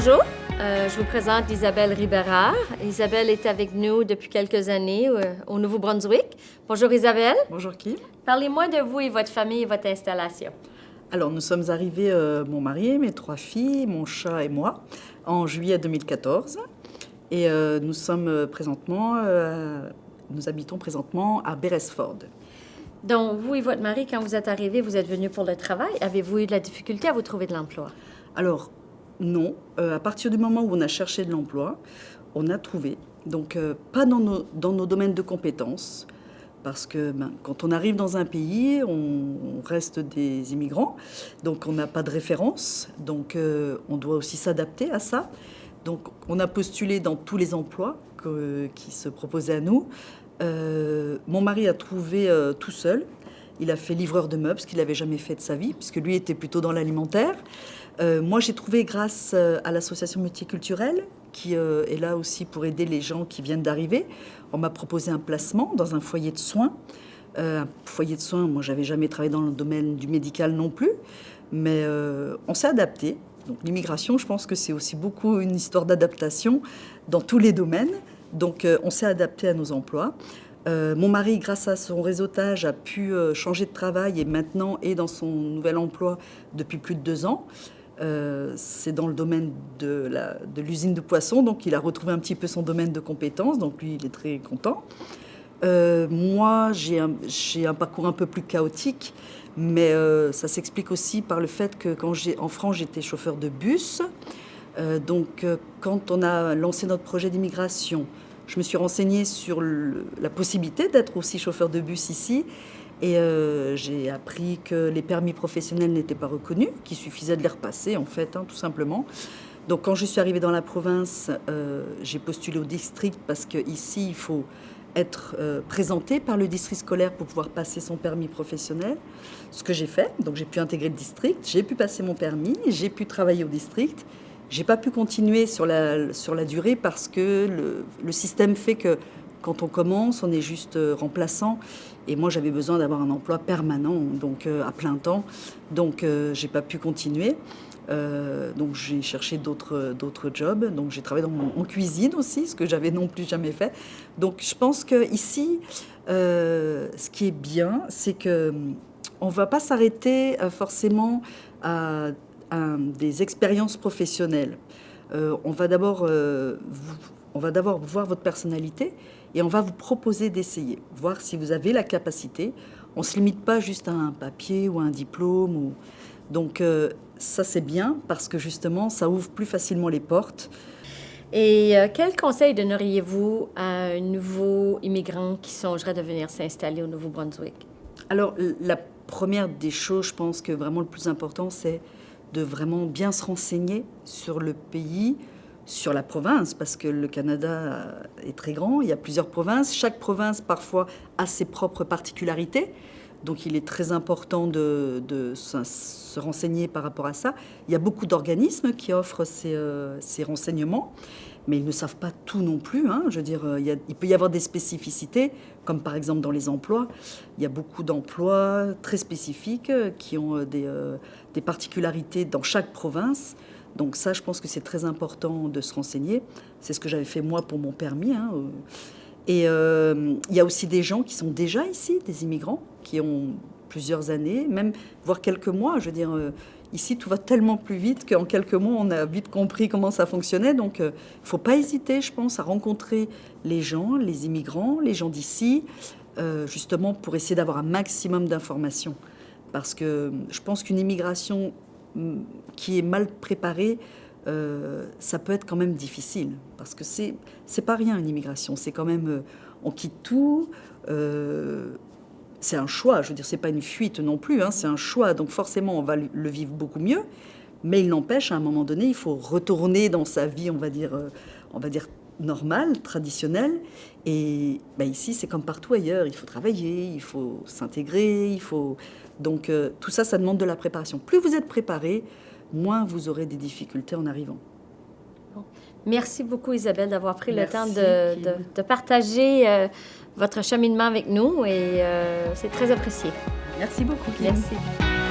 Bonjour, je vous présente Isabelle Ribérard. Isabelle est avec nous depuis quelques années au Nouveau-Brunswick. Bonjour Isabelle. Bonjour Kim. Parlez-moi de vous et votre famille et votre installation. Alors nous sommes arrivés, mon mari, mes 3 filles, mon chat et moi, en juillet 2014. Et nous habitons présentement à Beresford. Donc, vous et votre mari, quand vous êtes arrivés, vous êtes venus pour le travail. Avez-vous eu de la difficulté à vous trouver de l'emploi? Alors, non. À partir du moment où on a cherché de l'emploi, on a trouvé. Donc, pas dans nos domaines de compétences. Parce que quand on arrive dans un pays, on reste des immigrants. Donc, on n'a pas de référence. Donc, on doit aussi s'adapter à ça. Donc, on a postulé dans tous les emplois qui se proposaient à nous. Mon mari a trouvé tout seul. Il a fait livreur de meubles, ce qu'il n'avait jamais fait de sa vie, puisque lui était plutôt dans l'alimentaire. Moi, j'ai trouvé grâce à l'association multiculturelle, qui est là aussi pour aider les gens qui viennent d'arriver. On m'a proposé un placement dans un foyer de soins. Un foyer de soins, moi, j'avais jamais travaillé dans le domaine du médical non plus, mais on s'est adapté. Donc l'immigration, je pense que c'est aussi beaucoup une histoire d'adaptation dans tous les domaines. Donc, on s'est adapté à nos emplois. Mon mari, grâce à son réseautage, a pu changer de travail et maintenant est dans son nouvel emploi depuis plus de 2 ans. C'est dans le domaine de l'usine de poissons, donc il a retrouvé un petit peu son domaine de compétences, donc lui, il est très content. Moi, j'ai un parcours un peu plus chaotique, mais ça s'explique aussi par le fait que en France, j'étais chauffeur de bus. Donc, quand on a lancé notre projet d'immigration, je me suis renseignée sur la possibilité d'être aussi chauffeur de bus ici. Et j'ai appris que les permis professionnels n'étaient pas reconnus, qu'il suffisait de les repasser, en fait, tout simplement. Donc, quand je suis arrivée dans la province, j'ai postulé au district parce qu'ici, il faut être présenté par le district scolaire pour pouvoir passer son permis professionnel. Ce que j'ai fait. Donc, j'ai pu intégrer le district, j'ai pu passer mon permis, j'ai pu travailler au district. J'ai pas pu continuer sur la durée parce que le système fait que quand on commence, on est juste remplaçant. Et moi, j'avais besoin d'avoir un emploi permanent, donc à plein temps. Donc, j'ai pas pu continuer. Donc, j'ai cherché d'autres jobs. Donc, j'ai travaillé en cuisine aussi, ce que j'avais non plus jamais fait. Donc, je pense qu'ici, ce qui est bien, c'est que on va pas s'arrêter forcément à des expériences professionnelles. On va d'abord voir votre personnalité et on va vous proposer d'essayer, voir si vous avez la capacité. On ne se limite pas juste à un papier ou à un diplôme. Donc ça, c'est bien parce que justement, ça ouvre plus facilement les portes. Et quel conseil donneriez-vous à un nouveau immigrant qui songerait de venir s'installer au Nouveau-Brunswick? Alors, la première des choses, je pense que vraiment le plus important, c'est de vraiment bien se renseigner sur le pays, sur la province, parce que le Canada est très grand, il y a plusieurs provinces. Chaque province, parfois, a ses propres particularités. Donc, il est très important de se renseigner par rapport à ça. Il y a beaucoup d'organismes qui offrent ces renseignements, mais ils ne savent pas tout non plus. Je veux dire, il peut y avoir des spécificités, comme par exemple dans les emplois. Il y a beaucoup d'emplois très spécifiques qui ont des particularités dans chaque province. Donc ça, je pense que c'est très important de se renseigner. C'est ce que j'avais fait moi pour mon permis. Et il y a aussi des gens qui sont déjà ici, des immigrants, qui ont plusieurs années, même voire quelques mois. Je veux dire, ici, tout va tellement plus vite qu'en quelques mois, on a vite compris comment ça fonctionnait. Donc, il ne faut pas hésiter, je pense, à rencontrer les gens, les immigrants, les gens d'ici, justement pour essayer d'avoir un maximum d'informations. Parce que je pense qu'une immigration qui est mal préparée, ça peut être quand même difficile. Parce que c'est pas rien, une immigration. C'est quand même... on quitte tout... c'est un choix, je veux dire, c'est pas une fuite non plus, c'est un choix. Donc forcément, on va le vivre beaucoup mieux. Mais il n'empêche, à un moment donné, il faut retourner dans sa vie, on va dire normale, traditionnelle. Et ici, c'est comme partout ailleurs. Il faut travailler, il faut s'intégrer, il faut... Donc tout ça, ça demande de la préparation. Plus vous êtes préparé, moins vous aurez des difficultés en arrivant. Bon. Merci beaucoup, Isabelle, d'avoir pris Merci, le temps de partager votre cheminement avec nous et c'est très apprécié. Merci beaucoup, Kim. Merci.